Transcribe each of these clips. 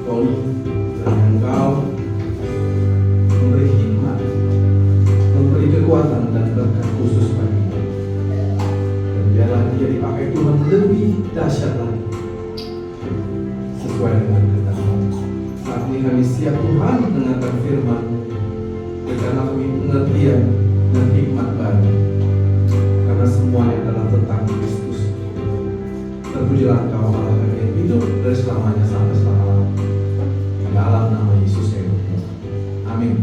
Tony, kiranya Engkau memberi hikmat, memberi kekuatan dan berkat khusus baginya. Dan biarlah dia dipakai Tuhan lebih dahsyat lagi sesuai dengan kehendak-Mu. Saat ini kami siap Tuhan mendengarkan firman-Mu. Berikanlah kami pengertian dan hikmat baru, karena semuanya adalah tentang Kristus. Terpujilah Engkau Allah kami yang hidup dari selamanya sampai selama-lamanya. Di dalam nama Yesus yang berdoa. Amin.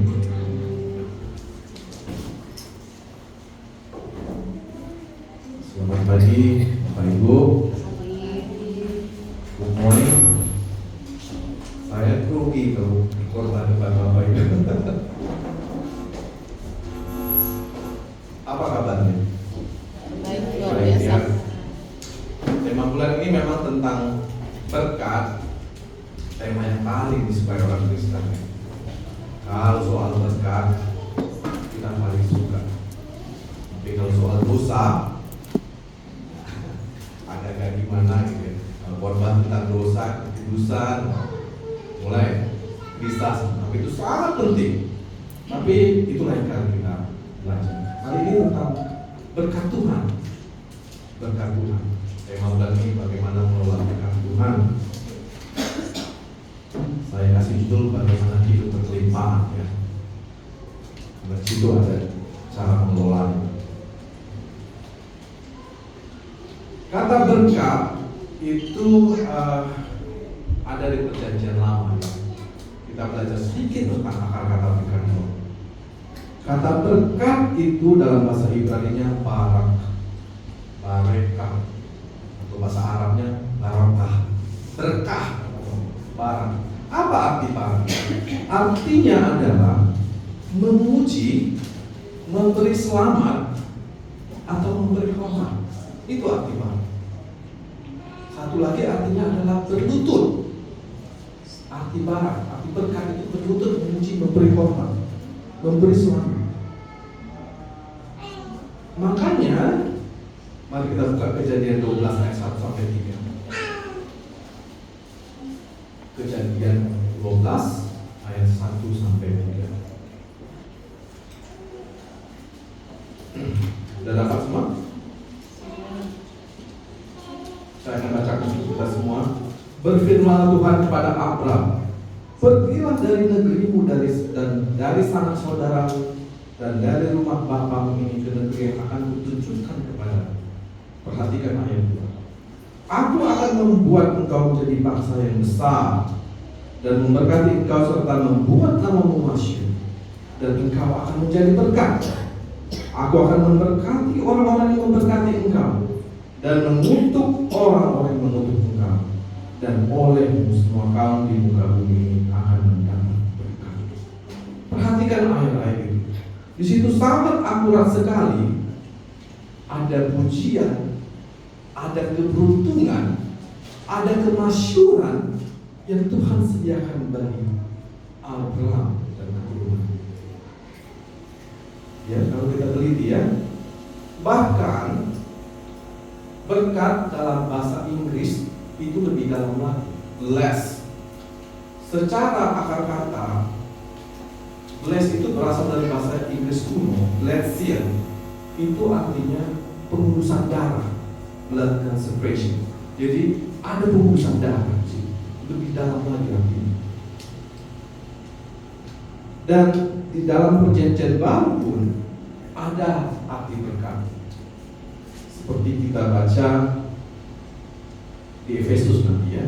Selamat pagi Bapak Ibu. Good morning. Saya grogi kalau korban depan Bapak Ibu. Apa kabarnya? Baik, luar biasa. Tema bulan ini memang tentang berkat. Tema yang paling disukai orang Kristen. Kalau soal berkat kita paling suka. Tapi kalau soal dosa agak gimana gitu ya. Kalau korban tentang dosa, kekudusan, mulai bisa. Tapi itu sangat penting. Tapi itulah yang akan kita belajar. Kali ini tentang berkat Tuhan. Berkat Tuhan. Tema bulan ini bagaimana mengelola berkat Tuhan. Saya kasih judul bagaimana hidup berkelimpahan ya. Karena situ ada cara mengelolanya. Kata berkat itu ada di Perjanjian Lama ya. Kita belajar sedikit tentang akar kata berkat. Kata berkat itu dalam bahasa Ibrani-nya barekah, atau bahasa Arabnya barakah, berkah, barak. Apa arti barak? Artinya adalah memuji, memberi selamat, atau memberi hormat. Itu arti barak. Satu lagi artinya adalah berlutut. Arti barak, arti berkat itu berlutut, memuji, memberi hormat, memberi selamat. Makanya mari kita buka Kejadian 12 ayat 1 sampai 3. Kejadian 12 ayat 1 sampai 3. Sudah dapat semua? Saya akan bacakan untuk kita semua. Berfirmanlah Tuhan kepada Abram, pergilah dari negerimu dan dari sanak saudaramu dan dari rumah bapamu ini ke negeri yang akan kutunjukkan kepada. Perhatikan ayat 2. Aku akan membuat engkau menjadi bangsa yang besar dan memberkati engkau serta membuat namamu masyhur, dan engkau akan menjadi berkat. Aku akan memberkati orang-orang yang memberkati engkau dan mengutuk orang-orang yang mengutuk engkau, dan olehmu semua kaum di muka bumi akan mendapat berkat. Perhatikan ayat-ayat itu. Di situ sangat akurat sekali. Ada pujian, ada keberuntungan, ada kemasyhuran yang Tuhan sediakan bagi Abraham dan keturunan. Ya, kalau kita teliti ya, bahkan berkat dalam bahasa Inggris itu lebih dalam lagi, bless. Secara akar kata, bless itu berasal dari bahasa Inggris kuno, blessian. Itu artinya pengurusan darah, blood consecration. Jadi ada pengurusan darah, lebih dalam lagi artinya. Dan di dalam Perjanjian Baru pun ada arti berkat. Seperti kita baca di Efesus nanti ya.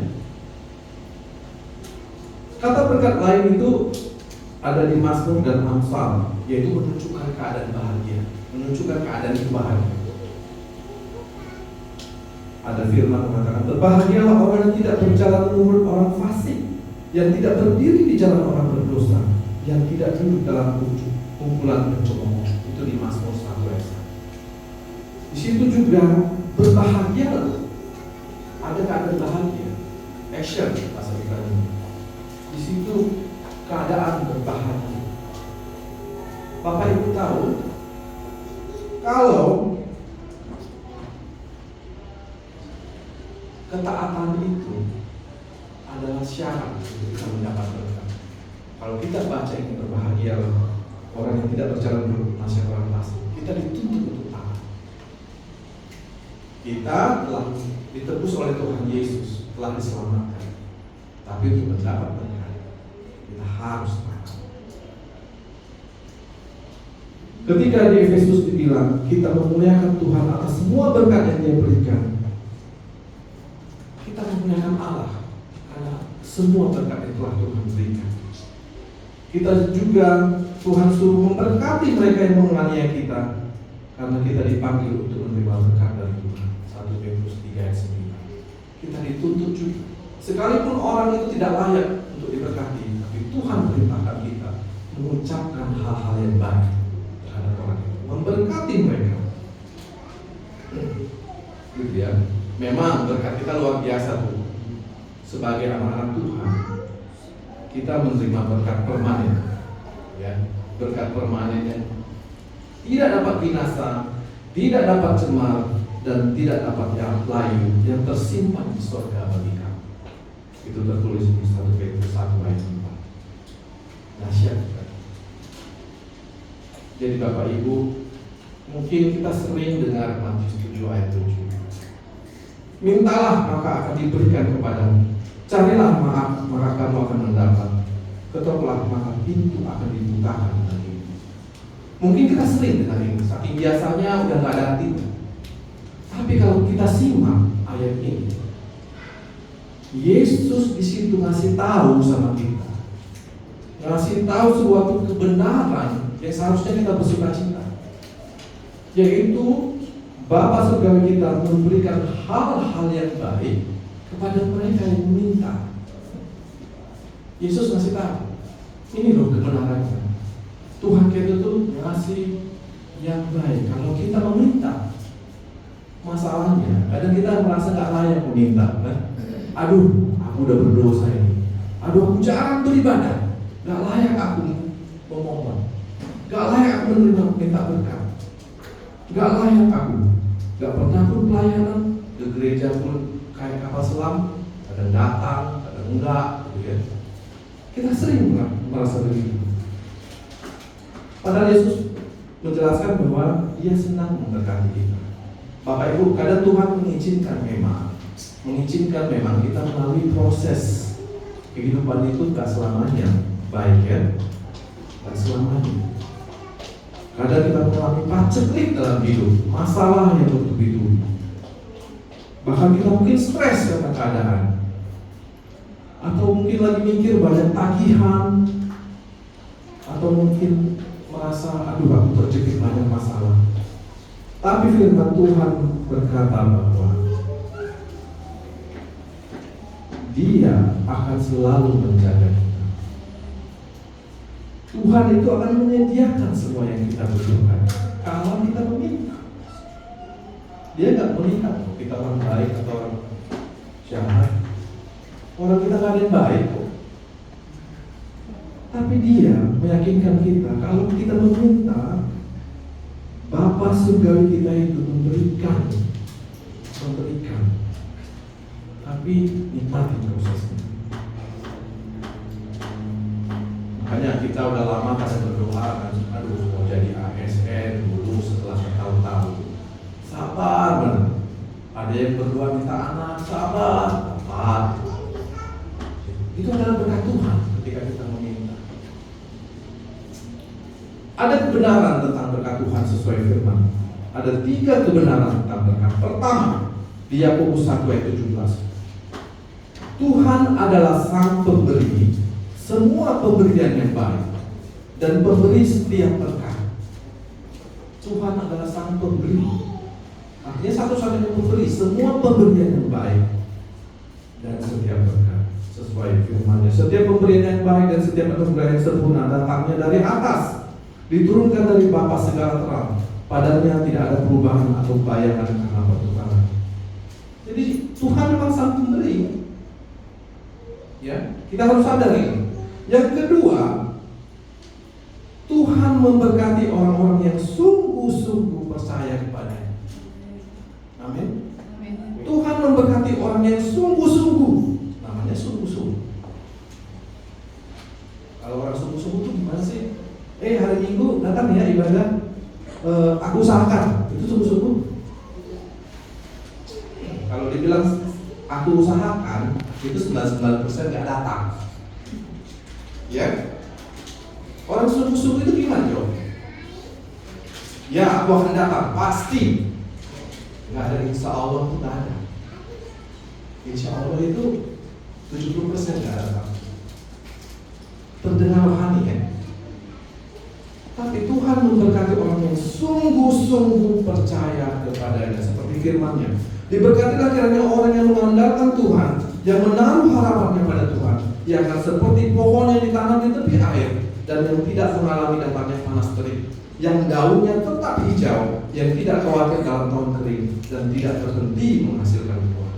Kata berkat lain itu ada di Mazmur dan Amsal, yaitu menunjukkan keadaan bahagia, menunjukkan keadaan bahagia. Ada firman mengatakan, berbahagialah orang yang tidak berjalan menurut orang fasik, yang tidak berdiri di jalan orang berdosa, yang tidak duduk dalam kumpulan pencemooh. Itu di Mazmur 1 ayat 1. Di situ juga berbahagialah. Ada keadaan bahagia, action bahasa kita ini. Di situ keadaan berbahagia. Bapak Ibu tahu, kalau ketaatan itu ada adalah syarat untuk kita mendapat berkat. Kalau kita baca ini berbahagia orang yang tidak berjalan menurut nasihat orang fasik, kita dituntut untuk taat. Kita telah ditebus oleh Tuhan Yesus, telah diselamatkan. Tapi untuk mendapat berkat, kita harus taat. Ketika di Efesus dibilang kita memuliakan Tuhan atas semua berkat yang Dia berikan, kita memuliakan Allah karena semua berkat yang telah Tuhan berikan. Kita juga Tuhan suruh memberkati mereka yang menganiaya kita karena kita dipanggil untuk menerima berkat dari Tuhan. 1 Petrus 3 ayat 9. Kita dituntut juga. Sekalipun orang itu tidak layak untuk diberkati, tapi Tuhan perintahkan kita mengucapkan hal-hal yang baik terhadap orang itu, memberkati mereka. Gitu ya. Memang berkat kita luar biasa tuh. Sebagai anak-anak Tuhan, kita menerima berkat permanen, ya, berkat permanen yang tidak dapat binasa, tidak dapat cemar, dan tidak dapat yang layu yang tersimpan di surga bagi kamu. Itu tertulis di 1 Petrus 1 ayat 4. Dahsyat. Jadi Bapak Ibu, mungkin kita sering dengar Matius 7 ayat 7. Mintalah maka akan diberikan kepadamu. Carilah maka kamu akan mendapat. Ketoklah maka pintu akan dibukakan bagimu. Mungkin kita sering dengar ini, saking biasanya udah nggak ada artinya. Tapi kalau kita simak ayat ini, Yesus di situ ngasih tahu sama kita, ngasih tahu suatu kebenaran yang seharusnya kita bersukacita, yaitu Bapa surgawi kita memberikan hal-hal yang baik kepada mereka yang meminta. Yesus ngasih tahu, ini loh kebenarannya. Tuhan kita tuh ngasih yang baik kalau kita meminta. Masalahnya, kadang kita merasa gak layak meminta, kan? Aduh, aku udah berdosa ini. Aduh, aku jarang beribadah. Gak layak aku memohon. Gak layak aku minta berkat. Gak layak aku. Gak pernah pun pelayanan ke gereja pun kayak kapal selam, kadang datang, kadang enggak, gitu ya. Kita sering merasa begitu. Padahal Yesus menjelaskan bahwa Dia senang memberkati kita. Bapak Ibu, kadang Tuhan mengizinkan memang kita melalui proses kehidupan itu gak selamanya baik, ya, gak selamanya. Kadang kita mengalami paceklik dalam hidup, masalah yang bertubi-tubi. Bahkan kita mungkin stres karena keadaan, atau mungkin lagi mikir banyak tagihan, atau mungkin merasa aduh aku terjepit banyak masalah. Tapi firman Tuhan berkata bahwa Dia akan selalu menjaga kita. Tuhan itu akan menyediakan semua yang kita butuhkan kalau kita meminta. Dia nggak melihat kita orang baik atau orang jahat. Orang kita nggak ada yang baik kok. Tapi Dia meyakinkan kita kalau kita meminta, Bapa surgawi kita itu memberikan. Tapi nikmati prosesnya. Makanya kita udah lama kan berdoa kan, aduh mau jadi ASN dulu setelah bertahun-tahun. Sabar benar. Ada yang berdoa minta anak, sabar. Itu adalah berkat Tuhan ketika kita meminta. Ada kebenaran tentang berkat Tuhan sesuai firman. Ada 3 kebenaran tentang berkat. Pertama, di Yakobus 1 ayat 17. Tuhan adalah sang pemberi semua pemberian yang baik dan pemberi setiap berkat. Tuhan adalah sang pemberi. Artinya satu-satunya pemberi semua pemberian yang baik dan setiap berkat sesuai firman-Nya. Setiap pemberian yang baik dan setiap anugerah yang sempurna datangnya dari atas, diturunkan dari Bapa segala terang. Padanya tidak ada perubahan atau bayangan karena pertukaran. Jadi Tuhan memang sang pemberi. Ya, kita harus sadar ini. Yang kedua, Tuhan memberkati orang-orang yang sungguh-sungguh percaya kepada-Nya. Amin. Tuhan memberkati orang yang sungguh-sungguh. Namanya sungguh-sungguh. datang ya ibadah, aku usahakan, itu sungguh-sungguh. Kalau dibilang aku usahakan, itu 99% nggak datang. Ya, orang sungguh-sungguh itu gimana Joe? Ya, aku akan datang, pasti. Nggak ada insya Allah, itu nggak ada. Insya Allah itu 70% nggak datang. Terdengar rohani ya. Tapi Tuhan memberkati orang yang sungguh-sungguh percaya kepadanya, seperti firman-Nya. Diberkatilah kiranya orang yang mengandalkan Tuhan, yang menaruh harapannya pada Tuhan, yang akan seperti pohon yang ditanam di tepi air dan yang tidak mengalami datangnya panas terik, yang daunnya tetap hijau, yang tidak khawatir dalam tahun kering dan tidak berhenti menghasilkan buah.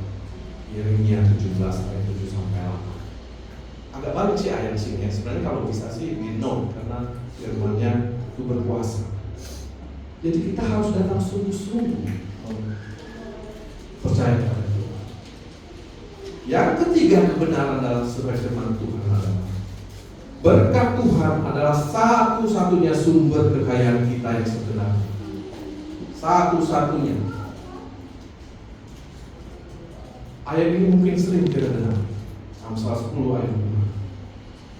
Yeremia 17 ayat 7 sampai 8. Agak balik sih ayat di sini ya. Sebenarnya kalau bisa sih di note karena firman-Nya itu berkuasa. Jadi kita harus datang sungguh-sungguh percaya kepada Tuhan. Yang ketiga, kebenaran dalam sesuai firman Tuhan adalah berkat Tuhan adalah satu-satunya sumber kekayaan kita yang sebenarnya. Satu-satunya. Ayat ini mungkin sering kita dengar. Amsal 10 ayat 5.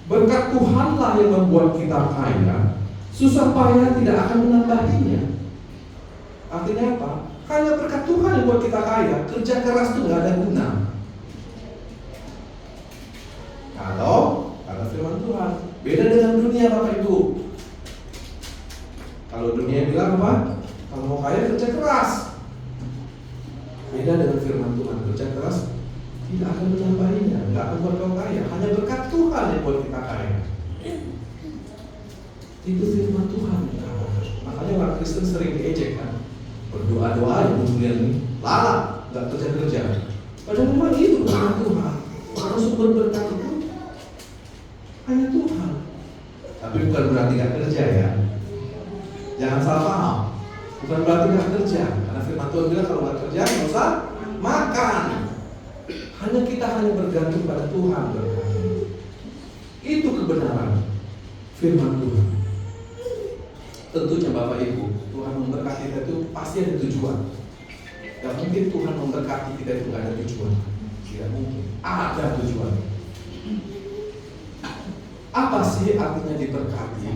Berkat Tuhanlah yang membuat kita kaya, susah payah tidak akan menambahinya. Artinya apa? Hanya berkat Tuhan yang buat kita kaya. Kerja keras itu nggak ada guna. Kalau firman Tuhan beda dengan dunia Bapak Ibu. Kalau dunia bilang apa? Kalau mau kaya kerja keras. Beda dengan firman Tuhan, kerja keras tidak akan menambahinya, nggak akan buat kau kaya. Hanya berkat Tuhan yang buat kita kaya. Itu firman Tuhan. Makanya orang Kristen sering diejek kan. Berdoa-doa yang kemudian ini lala, nggak kerja-kerja. Padahal memang itu firman Tuhan. Karena sumber berkat itu hanya Tuhan. Tapi bukan berarti nggak kerja ya. Jangan salah paham. Bukan berarti nggak kerja. Karena firman Tuhan bilang kalau nggak kerja nggak usah makan. Kita hanya bergantung pada Tuhan berkati. Itu kebenaran firman Tuhan. Tentunya Bapak Ibu, Tuhan memberkati kita itu pasti ada tujuan. Gak mungkin Tuhan memberkati kita itu gak ada tujuan. Tidak mungkin. Ada tujuan. Apa sih artinya diberkati?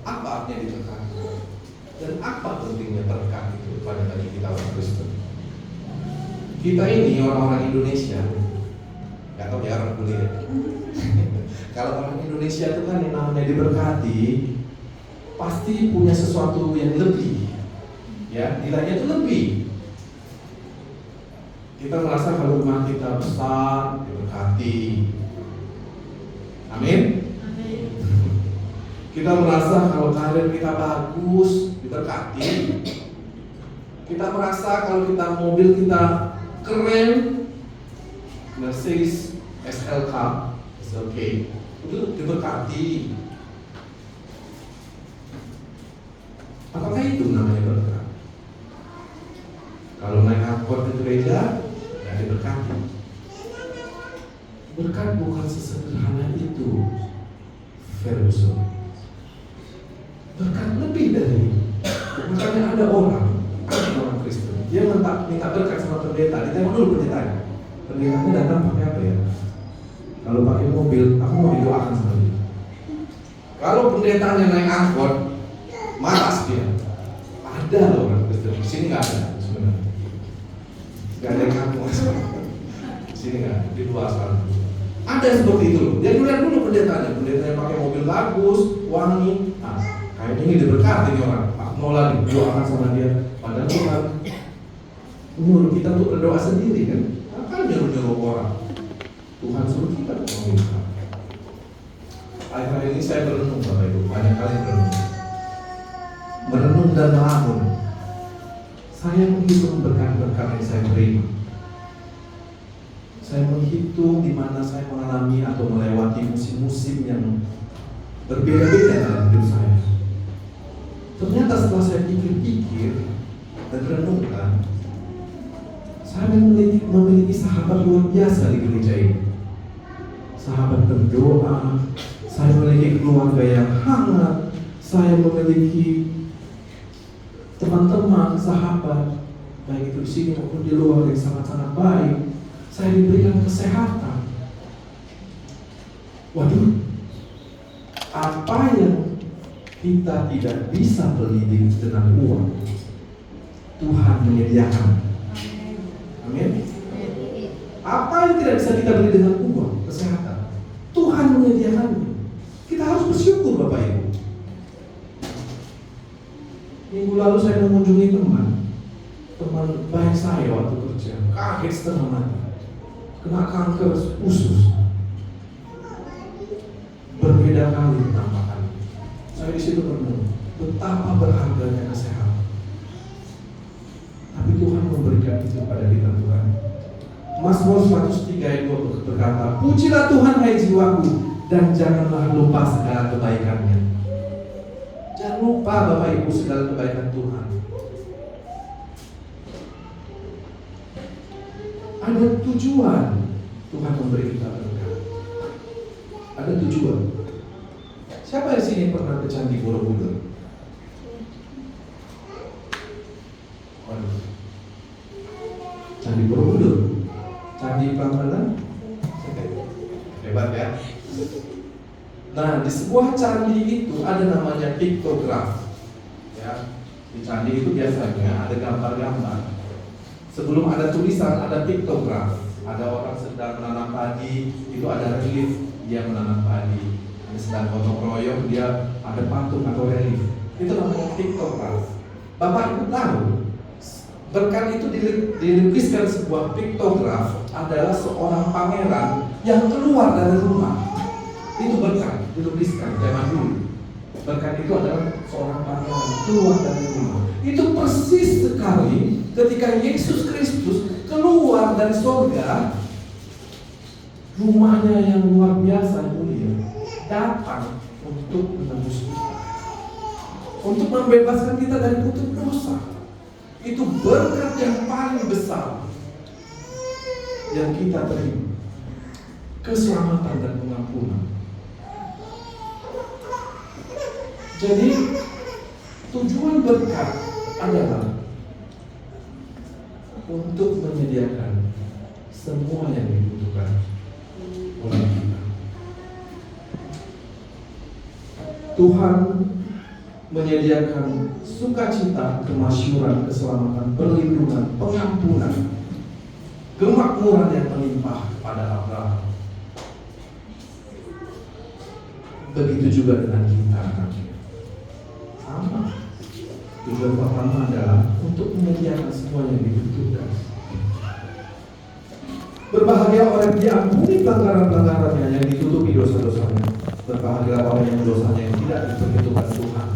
Apa artinya diberkati? Dan apa pentingnya berkat itu pada bagi kita orang Kristen? Kita ini orang-orang Indonesia, gak tahu ya orang kuliah. Kalau orang Indonesia itu kan yang namanya diberkati, pasti punya sesuatu yang lebih, ya nilainya itu lebih. Kita merasa kalau rumah kita besar, diberkati. Amin. Kita merasa kalau karir kita bagus, diberkati. Kita merasa kalau kita mobil kita keren, Mercedes SL car, it's okay, itu diberkati. Apakah itu namanya berkat? Kalau naik angkot ke gereja, ya diberkati. Berkat bukan sesederhana itu, Ferguson. Berkat lebih dari itu. Makanya ada orang Kristen, dia minta berkat sama pendeta. Ditanya dulu pendetanya. Pendetanya datang pakai apa ya? Kalau pakai mobil, aku mau didoakan sama dia. Kalau pendetanya naik angkot, malas dia. Ada loh orang Kristen. Di sini nggak ada sebenarnya. Nggak ada yang kampung. Di sini nggak ada. Di luar sana. Ada seperti itu loh. Dia lihat dulu pendetanya. Pendetanya pakai mobil bagus, wangi. Nah, kayaknya ini diberkati nih orang. Aku mau lagi doakan sama dia. Padahal Tuhan nyuruh kita untuk berdoa sendiri kan? Apa nyuruh orang? Tuhan suruh kita meminta. Akhir-akhir ini saya berenung Bapak Ibu, banyak kali merenung dan melamun. Saya menghitung berkat-berkat yang saya terima. Saya menghitung di mana saya mengalami atau melewati musim-musim yang berbeda-beda dalam hidup saya. Ternyata setelah saya pikir-pikir dan renungkan, saya memiliki sahabat luar biasa di gereja ini. Sahabat berdoa, saya memiliki keluarga yang hangat, saya memiliki teman-teman, sahabat, baik itu di sini maupun di luar yang sangat-sangat baik. Saya diberikan kesehatan. Waduh, apa yang kita tidak bisa beli dengan uang, Tuhan menyediakan. Amin. Apa yang tidak bisa kita beli dengan uang, kesehatan, Tuhan menyediakannya. Kita harus bersyukur, Bapak Ibu. Minggu lalu saya mengunjungi teman baik saya waktu kerja, kaget setengah mati, kena kanker usus. Berbeda kali penampakan. Saya di situ merenung betapa berharganya kesehatan. Tapi Tuhan memberikan itu pada kita, Tuhan. Mazmur 103 ayat 2 berkata, pujilah Tuhan hai jiwaku, dan janganlah lupa segala kebaikannya. Jangan lupa Bapak Ibu segala kebaikan Tuhan. Ada tujuan Tuhan memberi kita berkat. Ada tujuan. Siapa di sini pernah ke Candi Borobudur? Candi Borobudur, Candi Prambanan, hebat ya. Nah, di sebuah candi itu ada namanya piktograf. Ya, di candi itu biasanya ada gambar-gambar. Sebelum ada tulisan, ada piktograf. Ada orang sedang menanam padi, itu ada relief dia menanam padi. Ada sedang gotong royong, dia ada patung atau relief. Itu namanya piktograf. Bapak Ibu tahu, berkat itu dilukiskan sebuah piktograf adalah seorang pangeran yang keluar dari rumah. Itu berkat dilukiskan zaman dulu. Berkat itu adalah seorang pangeran keluar dari rumah. Itu persis sekali ketika Yesus Kristus keluar dari surga, rumahnya yang luar biasa mulia datang untuk menebus kita, untuk membebaskan kita dari kutuk dosa. Itu berkat yang paling besar yang kita terima, keselamatan dan pengampunan. Jadi tujuan berkat adalah untuk menyediakan semua yang dibutuhkan oleh kita. Tuhan menyediakan sukacita, kemasyuran, keselamatan, perlindungan, pengampunan, kemakmuran yang melimpah pada Abraham. Begitu juga dengan kita, anaknya. Sama. Tujuan pertama adalah untuk menyediakan semua yang dibutuhkan. Berbahagia orang yang diampuni pelanggaran-pelanggarannya, yang ditutupi dosa-dosanya. Berbahagia orang yang dosanya yang tidak diperhitungkan Tuhan.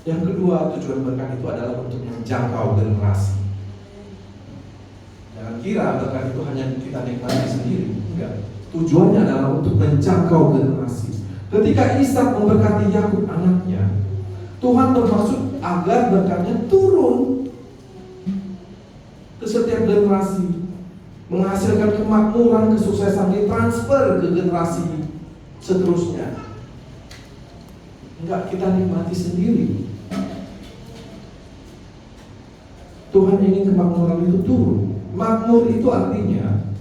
Yang kedua, tujuan berkat itu adalah untuk menjangkau generasi. Jangan kira berkat itu hanya kita nikmati sendiri. Enggak. Tujuannya adalah untuk menjangkau generasi. Ketika Ishak memberkati Yakub anaknya, Tuhan bermaksud agar berkatnya turun ke setiap generasi, menghasilkan kemakmuran, kesuksesan, ditransfer ke generasi seterusnya. Enggak kita nikmati sendiri. Tuhan ingin kemakmuran itu turun. Makmur itu artinya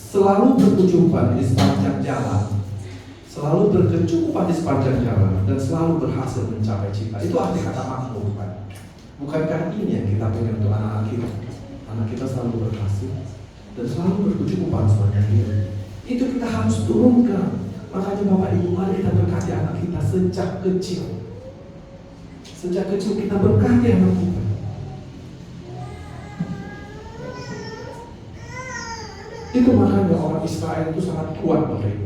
selalu berkecukupan di sepanjang jalan, selalu berkecukupan di sepanjang jalan, dan selalu berhasil mencapai cita. Itu arti kata makmur, Pak. Bukankah ini yang kita pengen untuk anak-anak kita? Anak kita selalu berhasil dan selalu berkecukupan sepanjang hidup. Itu kita harus turunkan. Makanya Bapak Ibu, mari kita berkati anak kita sejak kecil. Sejak kecil kita berkati anak kita. Itu makanya orang Israel itu sangat kuat, Bapak Ibu.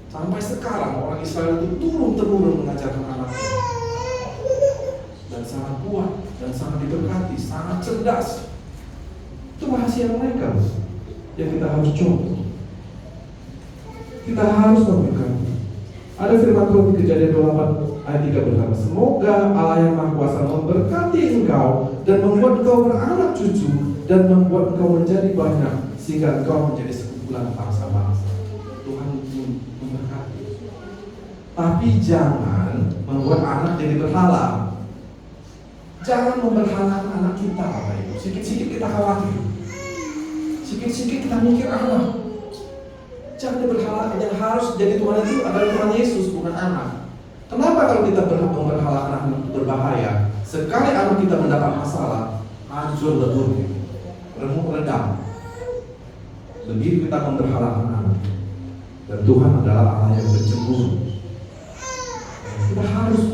Sampai sekarang orang Israel itu turun-temurun mengajarkan anaknya, dan sangat kuat dan sangat diberkati, sangat cerdas. Itu rahasia mereka yang kita harus contoh. Kita harus memberkati. Ada firman Tuhan di Kejadian 28 ayat 3 berkata, semoga Allah yang Maha Kuasa memberkati engkau dan membuat engkau beranak cucu dan membuat engkau menjadi banyak sehingga engkau menjadi perkumpulan bangsa-bangsa. Tuhan memberkati. Tapi jangan membuat anak jadi berhala. Jangan memberhalakan anak kita, Bapak Ibu. Sikit-sikit kita khawatir, sikit-sikit kita mikir anak. Jangan diberhalakan. Yang harus jadi Tuhan itu adalah Tuhan Yesus, bukan anak. Kenapa kalau kita memberhalakan anak itu berbahaya? Sekali anak kita mendapat masalah, hancur lebur, remuk redam. Begitu kita memberhalakan anak. Dan Tuhan adalah Allah yang bercemburu. Kita harus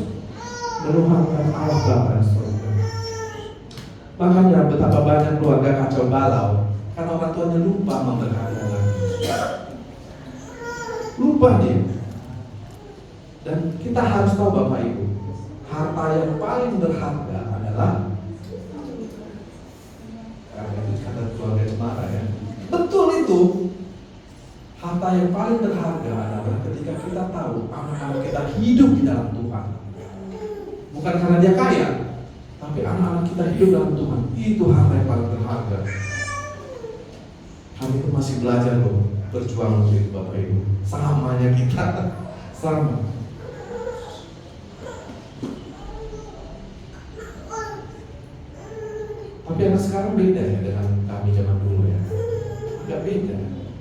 menuhankan Allah Bapa di surga. Makanya betapa banyak keluarga kacau balau karena orang tuanya lupa memberkati anaknya. Lupa dia. Dan kita harus tahu Bapak Ibu, harta yang paling berharga adalah kata keluarga Cemara ya. Betul itu. Harta yang paling berharga adalah ketika kita tahu anak-anak kita hidup di dalam Tuhan. Bukan karena dia kaya, tapi anak-anak kita hidup dalam Tuhan. Itu harta yang paling berharga. Kami itu masih belajar loh, berjuang untuk itu Bapak Ibu. Samanya kita, sama. Tapi anak sekarang beda ya dengan kami zaman dulu ya. Agak beda.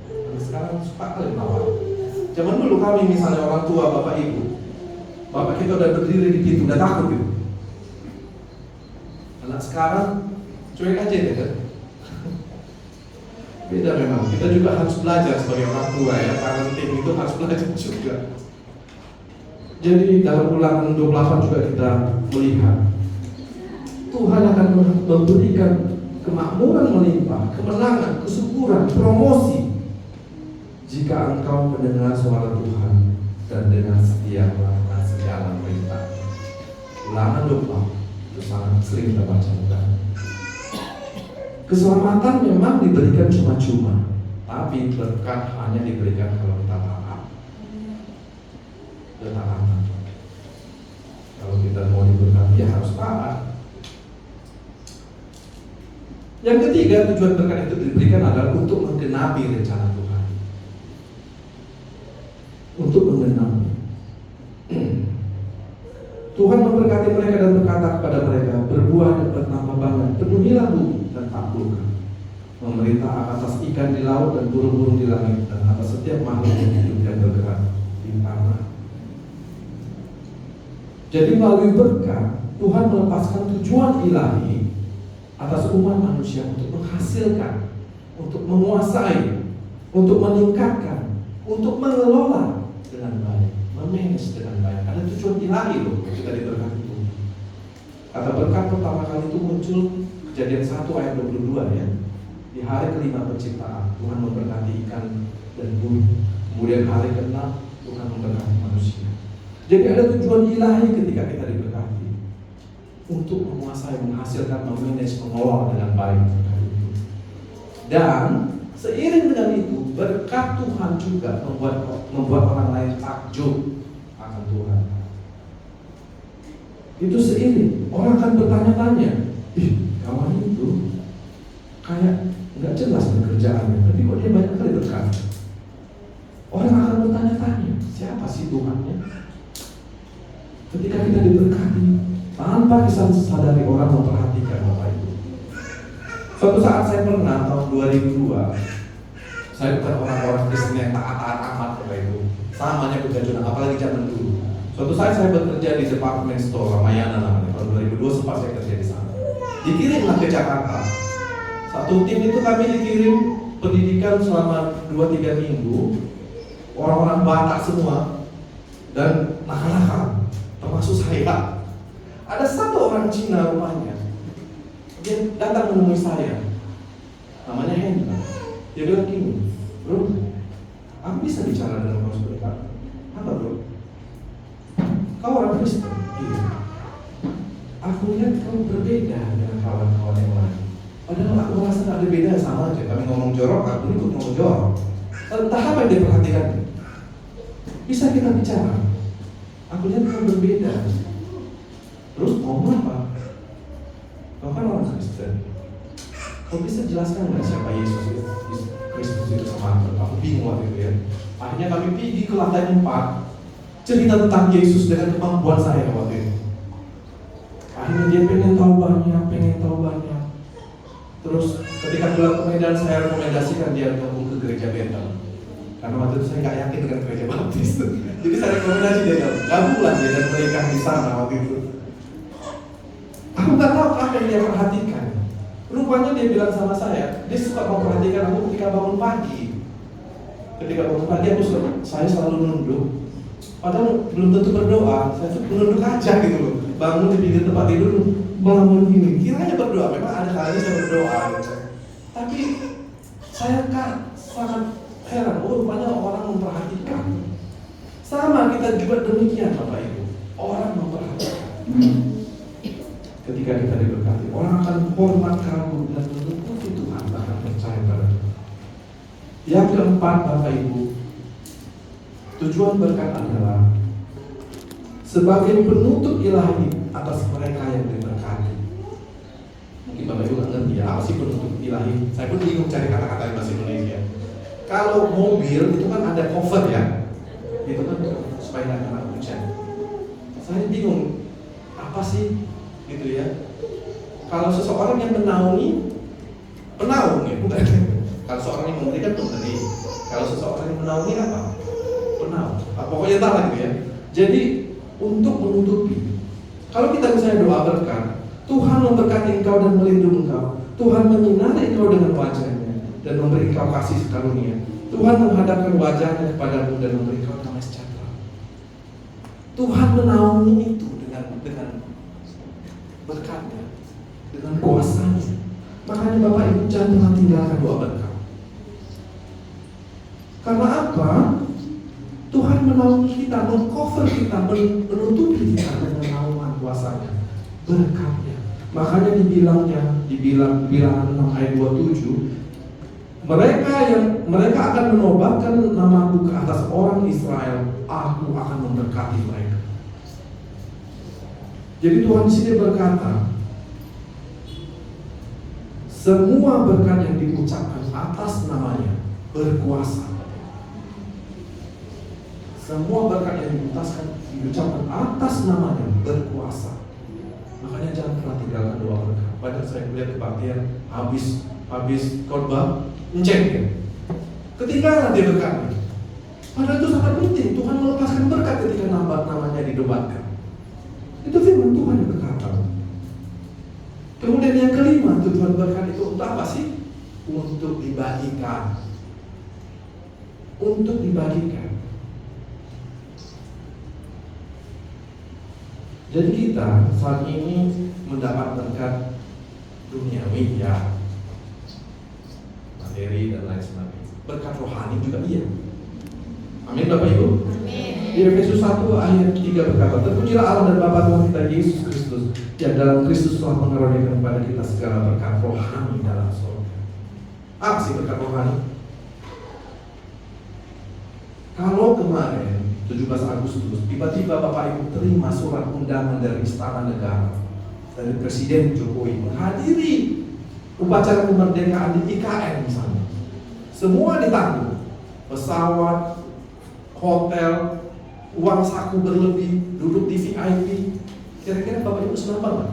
Anak sekarang suka kali melawan. Zaman dulu kami misalnya orang tua Bapak Ibu, Bapak kita udah berdiri di pintu, udah takut gitu. Anak sekarang cuek aja deh kan. Beda memang. Kita juga harus belajar sebagai orang tua ya. Parenting itu harus belajar juga. Jadi dalam Ulangan 28 juga kita melihat Tuhan akan memberikan kemakmuran melimpah, kemenangan, kesuburan, promosi jika engkau mendengar suara Tuhan dan dengan setia melakukan segala perintah. Ulangan 28 itu sangat sering kita baca bukan? Keselamatan memang diberikan cuma-cuma, tapi berkat hanya diberikan kalau kita taat. Ketaatan. Kalau kita mau diberkati ya harus taat. Yang ketiga, tujuan berkat itu diberikan adalah untuk menggenapi rencana Tuhan. Untuk menggenapi. Tuhan memberkati mereka dan berkata kepada mereka, berbuah dan bertambah banyak, penuhilah bumi dan taklukkan, memerintah atas ikan di laut dan burung-burung di langit dan atas setiap makhluk yang hidup dan bergerak di tanah. Jadi melalui berkat, Tuhan melepaskan tujuan ilahi atas umat manusia untuk menghasilkan, untuk menguasai, untuk meningkatkan, untuk mengelola dengan baik, memanage dengan baik. Ada tujuan ilahi loh kita diberkati itu. Kata berkat pertama kali itu muncul Kejadian 1 ayat 22 ya. Di hari kelima penciptaan Tuhan memberkati ikan dan bumi. Kemudian hari ke-6 Tuhan memberkati manusia. Jadi ada tujuan ilahi ketika kita diberkati untuk menguasai, menghasilkan, memanage, mengelola dengan baik. Dan seiring dengan itu berkat Tuhan juga membuat orang lain takjub akan Tuhan. Itu seiring orang akan bertanya-tanya, kawan itu kayak nggak jelas pekerjaannya, tapi kok dia banyak kali berkat. Orang akan bertanya-tanya, siapa sih Tuhannya? Ketika kita diberkati, tanpa kita sadari orang memperhatikan Bapak Ibu. Suatu saat saya pernah tahun 2002, saya bukan orang-orang Kristen yang taat-taat amat Bapak Ibu. Samanya kegaduhan, apalagi zaman dulu. Suatu saat saya bekerja di department store Ramayana namanya. Tahun 2002 sempat saya kerja di sana. Dikirimlah ke Jakarta. Satu tim itu kami dikirim pendidikan selama 2-3 minggu. Orang-orang Batak semua dan nakal-nakal, termasuk saya. Ada satu orang Cina rumahnya. Dia datang menemui saya. Namanya Hendra. Dia bilang gini, bro, aku bisa bicara dengan kau sebentar. Apa bro? Kau orang Kristen? Iya. Aku lihat kau berbeda dengan kawan-kawan yang lain. Padahal aku merasa tak ada beda, sama aja. Kami ngomong jorok, aku ikut ngomong jorok. Entah apa yang diperhatikan. Bisa kita bicara. Aku lihat kau berbeda. Terus ngomong apa? Kau kan orang Kristen. Kau bisa jelaskan nggak siapa Yesus Kristus itu sama aku? Aku bingung waktu itu ya. Akhirnya kami pergi ke lantai 4, cerita tentang Yesus dengan kemampuan saya waktu itu. Akhirnya dia pengen tahu banyak. Terus ketika pulang ke Medan, saya rekomendasikan dia gabung ke gereja Bethel. Karena waktu itu saya nggak yakin dengan gereja Baptis. Jadi saya rekomendasi dia gabunglah dia dan menikah di sana waktu itu. Aku nggak tahu apa yang dia perhatikan. Rupanya dia bilang sama saya, dia suka memperhatikan aku ketika bangun pagi. Ketika bangun pagi saya selalu nunduk. Padahal belum tentu berdoa, saya tuh menunduk aja gitu loh. Bangun di pinggir tempat tidur, bangun gini. Kiranya berdoa, memang ada kalanya saya berdoa. Gitu. Tapi saya sangat heran, rupanya orang memperhatikan. Sama kita juga demikian Bapak Ibu. Orang memperhatikan. Ketika kita diberkati, orang akan hormat kamu dan menuruti Tuhan, bahkan percaya pada Tuhan. Yang keempat Bapak Ibu, tujuan berkat adalah sebagai penutup ilahi atas mereka yang diberkati. Mungkin Bapak Ibu nggak ngerti ya, apa sih penutup ilahi? Saya pun bingung cari kata-kata di bahasa Indonesia. Kalau mobil itu kan ada cover ya, itu kan supaya nggak kena hujan. Saya bingung, apa sih gitu ya? Kalau seseorang yang menaungi, penaung ya, bukan? Kalau seorang yang memberikan pemberi, kalau seseorang yang menaungi apa? Penaung. Pokoknya entahlah gitu ya. Jadi untuk menutupi, kalau kita misalnya doa berkat, Tuhan memberkati engkau dan melindungi engkau, Tuhan menyinari engkau dengan wajahnya dan memberi engkau kasih karunia, Tuhan menghadapkan wajahnya kepadamu dan memberi engkau damai sejahtera. Tuhan menaungi itu dengan berkatnya, dengan kuasanya. Makanya Bapak Ibu jangan pernah tinggalkan doa berkat. Karena apa? Tuhan menaungi kita, mengcover kita, menutupi kita dengan naungan kuasanya, berkatnya. Makanya dibilang bilangan 6 ayat 27, mereka akan menobatkan namaku ke atas orang Israel, aku akan memberkati mereka. Jadi Tuhan sini berkata, semua berkat yang diucapkan atas namanya berkuasa. Semua berkat yang diucapkan atas namanya berkuasa. Makanya jangan pernah tinggalkan doa berkat. Padahal saya melihat kebaktian habis khotbah ngecek ya. Ketinggalan dia berkatnya. Padahal itu sangat penting. Tuhan melepaskan berkat ketika namanya didebatkan. Itu firman Tuhan yang berkata. Kemudian yang kelima, tujuan berkat itu untuk apa sih? Untuk dibagikan. Untuk dibagikan. Jadi kita saat ini mendapat berkat duniawi ya, materi dan lain sebagainya. Berkat rohani juga iya. Amin Bapak Ibu. Amin. Di Efesus 1 ayat 3 berkata, terpujilah Allah dan Bapa Tuhan kita Yesus Kristus, yang dalam Kristus telah mengaruniakan kepada kita segala berkat rohani dalam surga. Apa sih berkat rohani? Kalau kemarin 17 Agustus, tiba-tiba Bapak Ibu terima surat undangan dari Istana Negara, dari Presiden Jokowi menghadiri upacara kemerdekaan di IKN misalnya. Semua ditanggung, pesawat, hotel, uang saku berlebih, duduk di VIP. Kira-kira Bapak Ibu senang banget?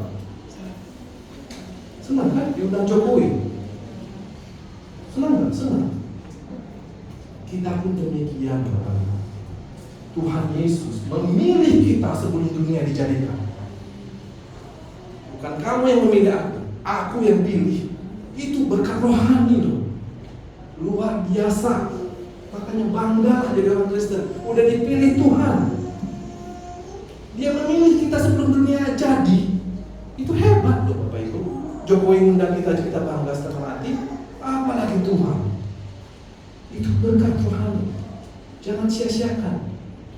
Senang kan diundang Jokowi? Senang nggak? Senang. Kita pun demikian Bapak Ibu. Tuhan Yesus memilih kita sebelum dunia dijadikan. Bukan kamu yang memilih aku yang pilih. Itu berkat rohani loh. Luar biasa. Makanya bangga jadi orang Kristen. Udah dipilih Tuhan. Dia memilih kita sebelum dunia jadi. Itu hebat loh Bapak Ibu. Jokowi ngundang kita bangga setengah mati. Apalagi Tuhan. Itu berkat rohani. Jangan sia-siakan.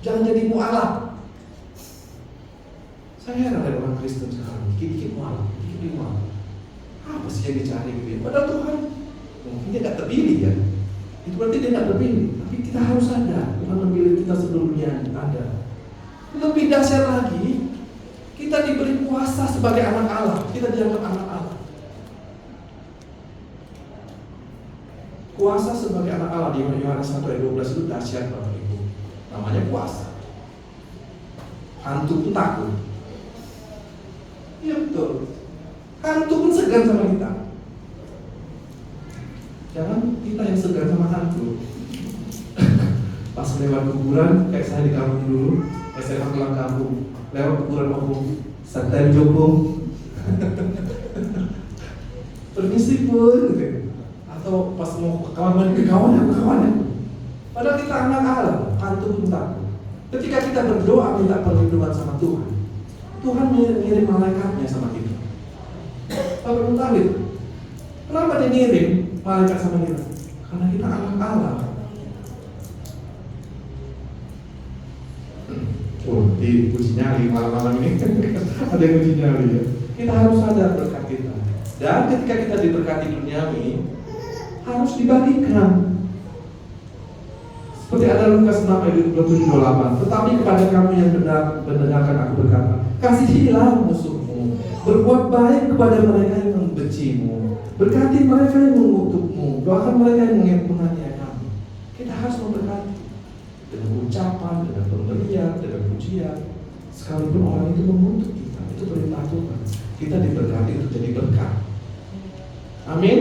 Jangan jadi mu'alaf. Saya heran dari orang Kristen sekarang, dikit-dikit mu'alaf. Apa sih yang dicari gitu? Padahal Tuhan mungkin dia gak terpilih ya. Itu berarti dia gak terpilih. Tapi kita harus sadar, Tuhan memilih kita sebelum dunia ada. Lebih dahsyat lagi, kita diberi kuasa sebagai anak Allah. Kita dianggap anak Allah. Kuasa sebagai anak Allah di Yohanes 1 ayat 12 itu dahsyat Bapak Ibu. Namanya kuasa. Hantu pun takut. Iya betul. Hantu pun segan sama kita. Jangan kita yang segan sama hantu. Pas lewat kuburan, kayak saya di kampung dulu, SMA pulang kampung, lewat kuburan umum, santai jokong, permisi pun, gitu. Atau pas mau ke kamar mandi ke kawannya. Padahal kita anak Allah, hantu pun takut. Ketika kita berdoa minta perlindungan sama Tuhan, Tuhan ngirim malaikatnya sama kita. Bapak tahu itu? Kenapa dia ngirim malaikat sama kita? Karena kita anak Allah. Oh, di uji nyali malam-malam ini ada yang uji nyali ya. Kita harus sadar berkat kita. Dan ketika kita diberkati duniawi, harus dibagikan. Seperti ada Lukas 6 ayat 27-28. Tetapi kepada kamu yang mendengarkan aku berkata, kasihilah musuhmu, berbuat baik kepada mereka yang membencimu, berkati mereka yang mengutukmu, doakan mereka yang menganiaya kamu. Kita harus memberkati dengan ucapan, dengan pemberian, dengan pujian. Sekalipun orang itu mengutuk kita, itu perintah Tuhan. Kita diberkati untuk jadi berkat. Amin.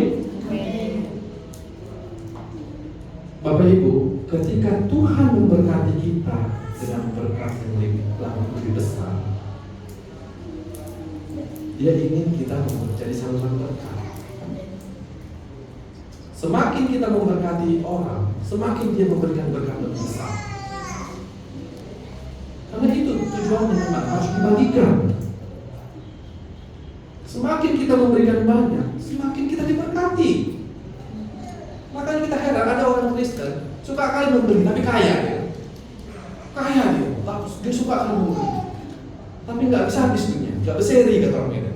Bapak Ibu, ketika Tuhan memberkati kita dengan berkat yang lebih besar, Dia ingin kita menjadi saluran berkat. Semakin kita memberkati orang, semakin Dia memberikan berkat lebih besar. Karena itu tujuannya memang harus dibagikan. Semakin kita memberikan banyak, semakin kita diberkati. Makanya kita heran, ada orang Kristen suka kali memberi tapi kaya dia. Kaya dia, dia suka kali memberi, tapi nggak bisa habis dunia, nggak berseri kata orang Medan.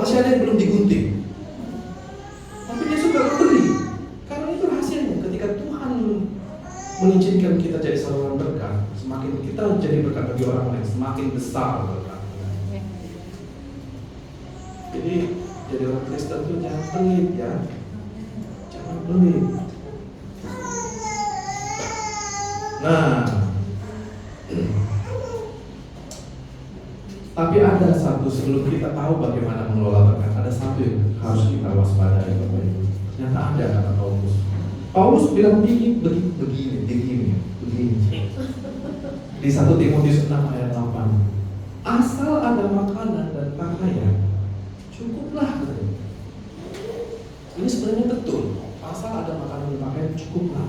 Masih ada yang belum digunting. Tapi dia suka memberi. Karena itu hasilnya ketika Tuhan mengizinkan kita jadi saluran berkat, semakin kita jadi berkat bagi orang lain, semakin besar berkat. Jadi orang Kristen itu jangan pelit ya, jangan pelit. Nah, tapi ada satu, sebelum kita tahu bagaimana mengelola berkat, ada satu yang harus kita waspadai Bapak Ibu. Ternyata ada kata Paulus. Paulus bilang begini. Di 1 Timotius 6 ayat 8. Asal ada makanan dan pakaian, cukuplah. Ini sebenarnya betul. Asal ada makanan dan pakaian, cukuplah.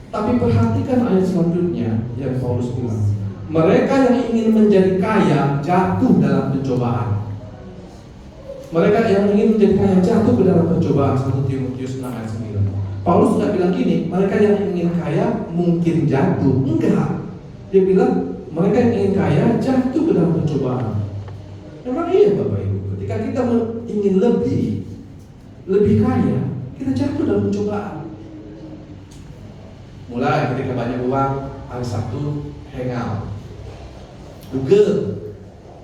Tapi perhatikan ayat selanjutnya yang Paulus bilang. Mereka yang ingin menjadi kaya jatuh dalam pencobaan. Mereka yang ingin menjadi kaya jatuh ke dalam pencobaan. 1 Timotius 6 ayat 9. Paulus tidak bilang gini, mereka yang ingin kaya mungkin jatuh. Enggak. Dia bilang mereka yang ingin kaya jatuh ke dalam pencobaan. Memang iya Bapak Ibu. Ketika kita ingin lebih kaya, kita jatuh dalam pencobaan. Mulai ketika banyak uang, hari Sabtu hangout, Google,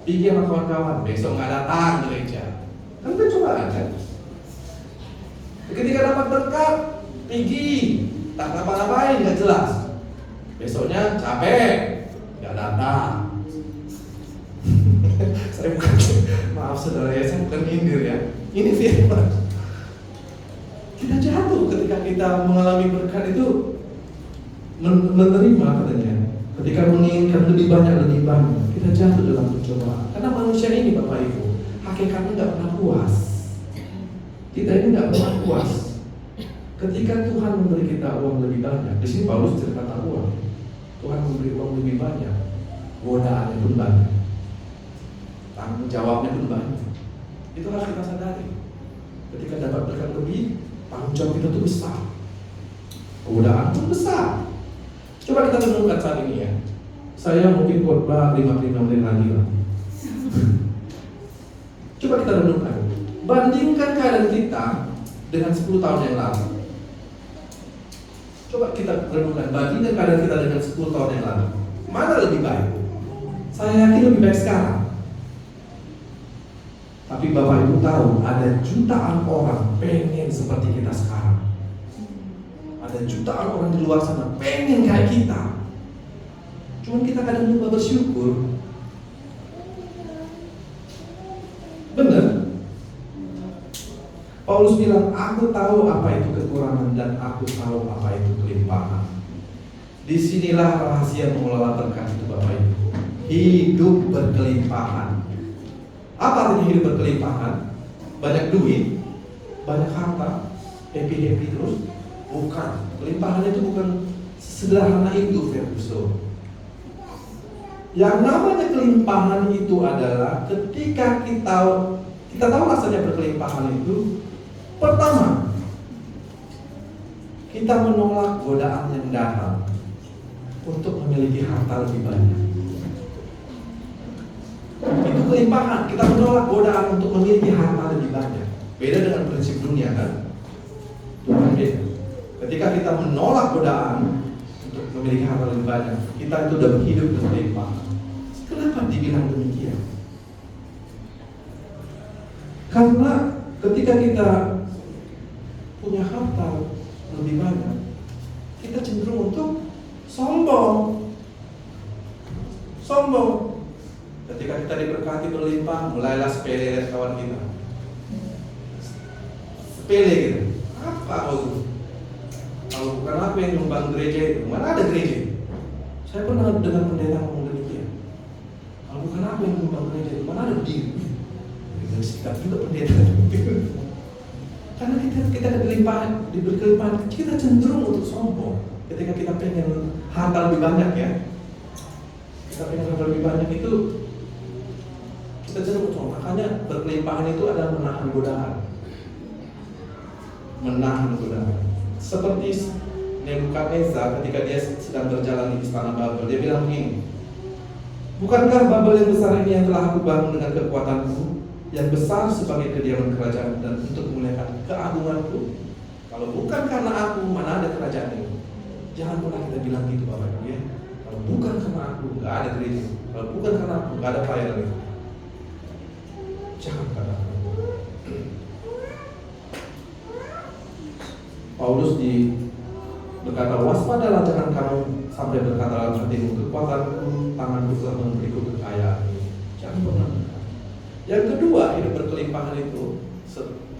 pergi sama kawan-kawan, besok nggak datang gereja, kan pencobaan kan? Ketika dapat berkat, pergi, tak ngapa-ngapain, nggak jelas. Besoknya capek, nggak datang. Saya bukan, maaf saudara ya, saya bukan nyindir ya. Ini firman. Kita jatuh ketika kita mengalami berkat itu, menerima katanya. Ketika menginginkan lebih banyak, kita jatuh dalam pencobaan. Karena manusia ini Bapak Ibu, hakikatnya nggak pernah puas. Kita ini nggak pernah puas. Ketika Tuhan memberi kita uang lebih banyak, di sini Paulus cerita tentang uang. Tuhan memberi uang lebih banyak, godaannya pun banyak, tanggung jawabnya pun banyak. Itu harus kita sadari. Ketika dapat berkat lebih, tanggung jawab kita itu besar, godaan pun besar. Coba kita renungkan saat ini ya. Saya mungkin khotbah 55 menit lagi lah. Coba kita renungkan. Bandingkan keadaan kita dengan 10 tahun yang lalu. Coba kita renungkan, bandingkan keadaan kita dengan 10 tahun yang lalu. Mana lebih baik? Saya yakin lebih baik sekarang. Tapi Bapak Ibu tahu ada jutaan orang pengen seperti kita sekarang. Ada jutaan orang di luar sana pengen kayak kita. Cuman kita kadang lupa bersyukur. Benar? Paulus bilang, aku tahu apa itu kekurangan dan aku tahu apa itu kelimpahan. Disinilah rahasia mengelola berkat itu Bapak Ibu. Hidup berkelimpahan. Apa artinya hidup berkelimpahan? Banyak duit, banyak harta, happy terus? Bukan. Kelimpahan itu bukan sederhana itu, Ferguson. Yang namanya kelimpahan itu adalah ketika kita tahu rasanya berkelimpahan itu. Pertama, kita menolak godaan yang datang untuk memiliki harta lebih banyak. Itu kelimpahan, kita menolak godaan untuk memiliki harta lebih banyak. Beda dengan prinsip dunia kan? Bukan beda. Ketika kita menolak godaan untuk memiliki harta lebih banyak, kita itu sudah hidup berkelimpahan. Kenapa dibilang demikian? Karena ketika kita punya harta lebih banyak, kita cenderung untuk sombong. Ketika kita diberkati berlimpah, mulailah sepele kawan kita. Sepele gitu. Apa itu? Kalau bukan aku yang nyumbang gereja itu, mana ada gereja? Saya pernah dengar pendeta ngomong demikian. Kalau bukan aku yang nyumbang gereja itu, mana ada diri? Dengan sikap juga pendeta. Karena kita diberi kelimpahan, kita cenderung untuk sombong. Ketika kita pengen harta lebih banyak ya, kita pengen harta lebih banyak itu, kita cenderung untuk sombong. Makanya berkelimpahan itu adalah menahan godaan. Seperti Nebukadnezar ketika dia sedang berjalan di istana Babel, dia bilang begini, bukankah Babel yang besar ini yang telah aku bangun dengan kekuatanku, yang besar sebagai kediaman kerajaan dan untuk memuliakan keagunganku? Kalau bukan karena aku, mana ada kerajaan ini? Jangan pernah kita bilang gitu Bapak Ibu ya. Kalau bukan karena aku, nggak ada gereja. Kalau bukan karena aku, nggak ada pelayanan itu. Jangan kata Paulus berkata, waspadalah jangan kamu sampai berkata dalam hatimu, kekuatanku, tanganku telah memberiku kekayaan ini. Jangan pernah. Yang kedua, hidup berkelimpahan itu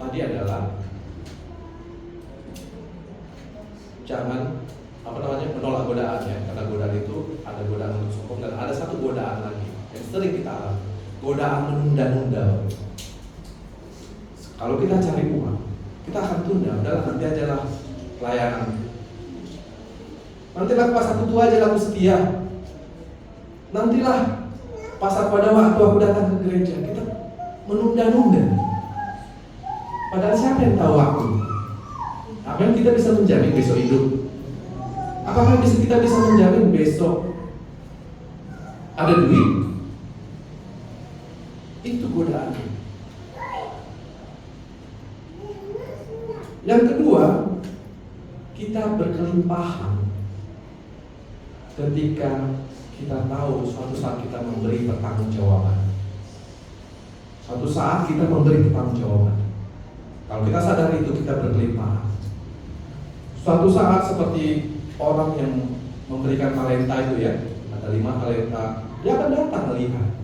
tadi adalah jangan menolak godaan ya. Karena godaan itu ada godaan untuk sombong dan ada satu godaan lagi yang sering kita alami, godaan menunda-nunda. Kalau kita cari uang, kita akan tunda, udahlah nanti aja lah pelayanan. Nantilah pas aku tua aja aku setia. Nantilah pas pada waktu aku datang ke gereja. Kita menunda-nunda. Padahal siapa yang tahu waktu? Apa yang kita bisa menjamin besok hidup? Apakah kita bisa menjamin besok ada duit? Itu godaan. Yang kedua, kita berkelimpahan ketika kita tahu suatu saat kita memberi pertanggungjawaban. Suatu saat kita memberi pertanggungjawaban. Kalau kita sadar itu, kita berkelimpahan. Suatu saat seperti orang yang memberikan talenta itu ya, ada 5 talenta, dia akan datang melihat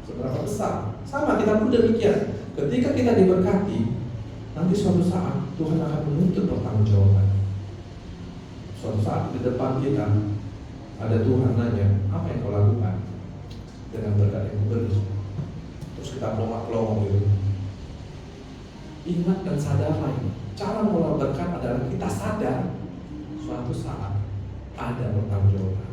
seberapa besar. Sama kita pun demikian. Ketika kita diberkati, nanti suatu saat Tuhan akan menuntut pertanggungjawaban. Suatu saat di depan kita ada Tuhan nanya, apa yang kau lakukan dengan berkat yang kau beri? Terus kita pelongok-pelongok gitu. Ingat dan sadarlah ini. Cara mengelola berkat adalah kita sadar suatu saat ada pertanggungjawaban.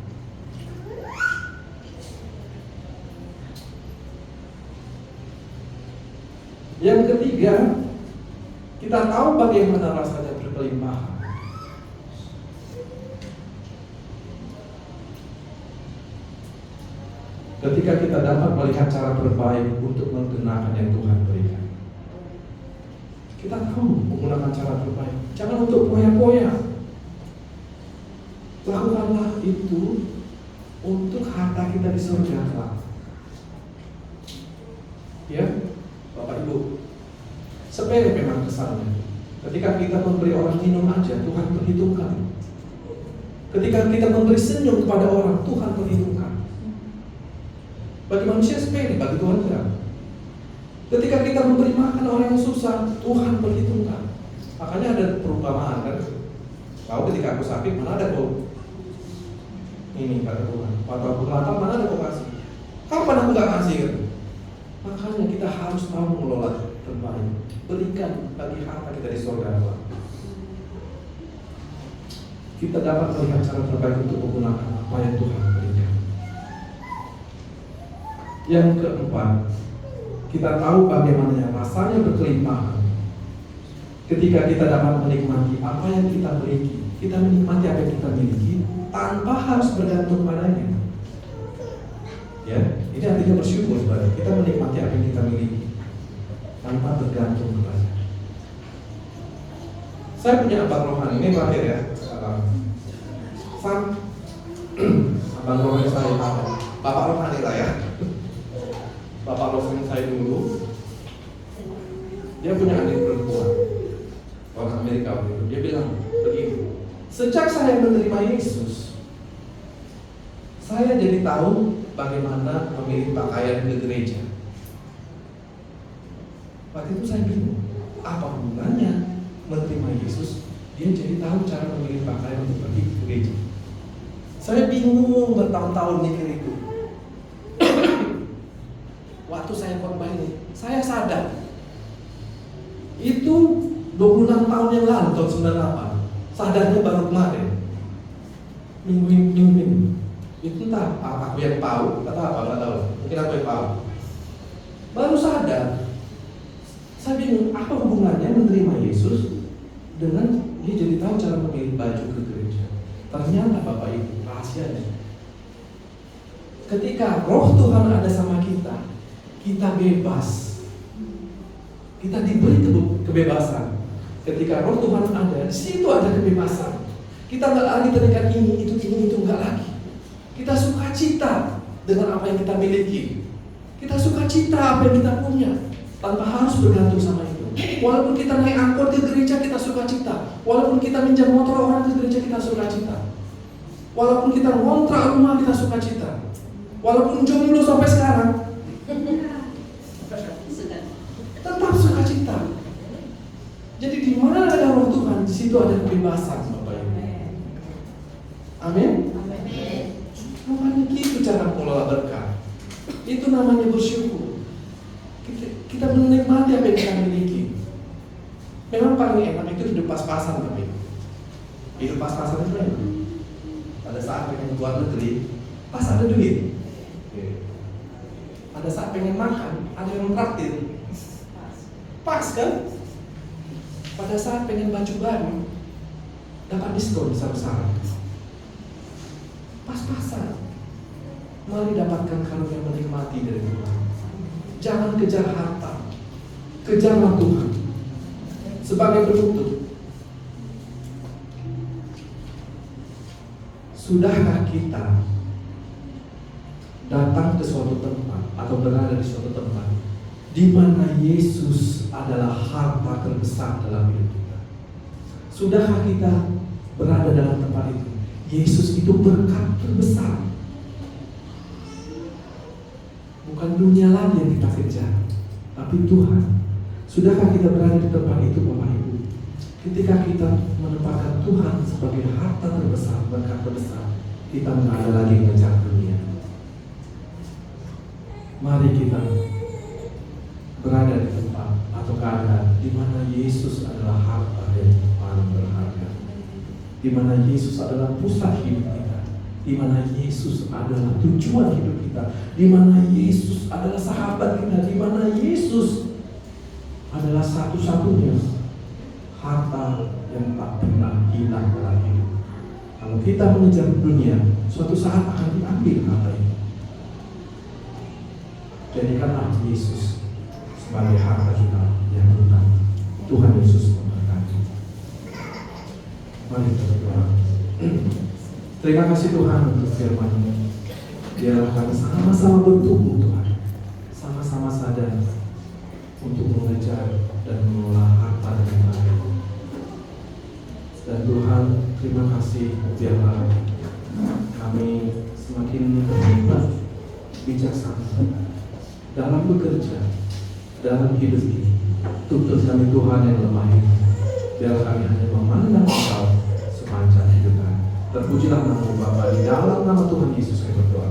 Yang ketiga, kita tahu bagaimana rasanya berkelimpahan. Ketika kita dapat melihat cara terbaik untuk menggunakan yang Tuhan berikan. Kita tahu menggunakan cara terbaik. Jangan untuk poya-poya. Lakukanlah itu untuk harta kita di surga. Ya, Bapak Ibu, sepele memang kesannya. Ketika kita memberi orang minum aja, Tuhan perhitungkan. Ketika kita memberi senyum kepada orang, Tuhan perhitungkan. Bagi manusia sepele, bagi Tuhan tidak. Ketika kita memberi makan orang yang susah, Tuhan perhitungkan. Makanya ada perumpamaan kan. Kau ketika aku sakit, mana ada kau ini kata Tuhan. Waktu aku lapar, mana ada kau kasih. Kapan aku gak kasih kan? Makanya kita harus tahu mengelola terbaik. Berikan bagi harta kita di surga Allah. Kita dapat melihat cara terbaik untuk menggunakan apa yang Tuhan berikan. Yang keempat, kita tahu bagaimana rasanya berkelimpahan. Ketika kita dapat menikmati apa yang kita miliki, kita menikmati apa yang kita miliki tanpa harus bergantung padanya. Ya, ini artinya bersyukur saudara. Kita menikmati apa yang kita miliki tanpa bergantung kepada. Saya punya abang rohani, ini terakhir ya. Abang rohani saya, bapak rohani lah ya. Bapak rohani saya dulu, dia punya adik perempuan, orang Amerika waktu itu. Dia bilang begini, sejak saya menerima Yesus, saya jadi tahu bagaimana memilih pakaian ke gereja. Waktu itu saya bingung, apa hubungannya menerima Yesus? Dia jadi tahu cara memilih pakaian untuk pergi ke gereja. Saya bingung bertahun-tahun mikir itu. Waktu saya khotbah ini, saya sadar itu 26 tahun yang lalu, tahun 98. Sadarnya baru kemarin. Minggu. Itu entah aku yang tahu, kata apa, nggak tahu. Mungkin aku yang tahu. Baru sadar. Saya bingung, apa hubungannya menerima Yesus dengan dia jadi tahu cara memilih baju ke gereja. Ternyata Bapak Ibu, rahasianya, ketika Roh Tuhan ada sama kita, kita bebas. Kita diberi kebebasan. Ketika Roh Tuhan ada, di situ ada kebebasan. Kita nggak lagi terikat ini, itu nggak lagi. Kita suka cita dengan apa yang kita miliki. Kita suka cita apa yang kita punya, tanpa harus bergantung sama itu. Walaupun kita naik angkot ke gereja, kita suka cita. Walaupun kita minjam motor orang ke gereja, kita suka cita. Walaupun kita ngontrak rumah, kita suka cita. Walaupun jomblo sampai sekarang, tetap suka cita. Jadi di mana ada Roh Tuhan, di situ ada kebebasan, Bapak Ibu. Amin. Makanya gitu cara mengelola berkat. Itu namanya bersyukur. Kita menikmati apa yang kita miliki. Memang paling enak itu hidup pas-pasan, tapi hidup pas-pasan itu enak. Pada saat pengen keluar negeri, pas ada duit. Pada saat pengen makan, ada yang traktir. Pas kan? Pada saat pengen baju baru, dapat diskon besar-besaran. Pas-pasan. Mari dapatkan karunia menikmati dari Tuhan. Jangan kejar harta, kejarlah Tuhan. Sebagai penutup, sudahkah kita datang ke suatu tempat atau berada di suatu tempat di mana Yesus adalah harta terbesar dalam hidup kita? Sudahkah kita berada dalam tempat itu? Yesus itu berkat terbesar. Bukan dunia lagi yang kita kejar, tapi Tuhan. Sudahkah kita berada di tempat itu, Bapak Ibu? Ketika kita menempatkan Tuhan sebagai harta terbesar, berkat terbesar, kita tidak ada lagi mengejar dunia. Mari kita berada di tempat atau keadaan di mana Yesus adalah harta yang paling berharga, di mana Yesus adalah pusat hidup kita, di mana Yesus adalah tujuan hidup kita, di mana Yesus adalah sahabat kita, di mana Yesus adalah satu-satunya harta yang tak pernah hilang dalam hidup. Kalau kita mengejar dunia, suatu saat akan diambil harta itu. Jadikanlah Yesus sebagai harta kita yang utama. Tuhan Yesus memberkati. Mari kita berdoa. Terima kasih Tuhan untuk firman-Mu. Biarlah kami sama-sama bertumbuh Tuhan, sama-sama sadar untuk mengejar dan mengelola Terima kasih, biarlah kami semakin bijaksana dalam bekerja, dalam hidup ini. Tuntun kami Tuhan yang lemah ini. Biar kami hanya memandang Engkau sepanjang hidup kami. Terpujilah nama Bapa, di dalam nama Tuhan Yesus kami berdoa.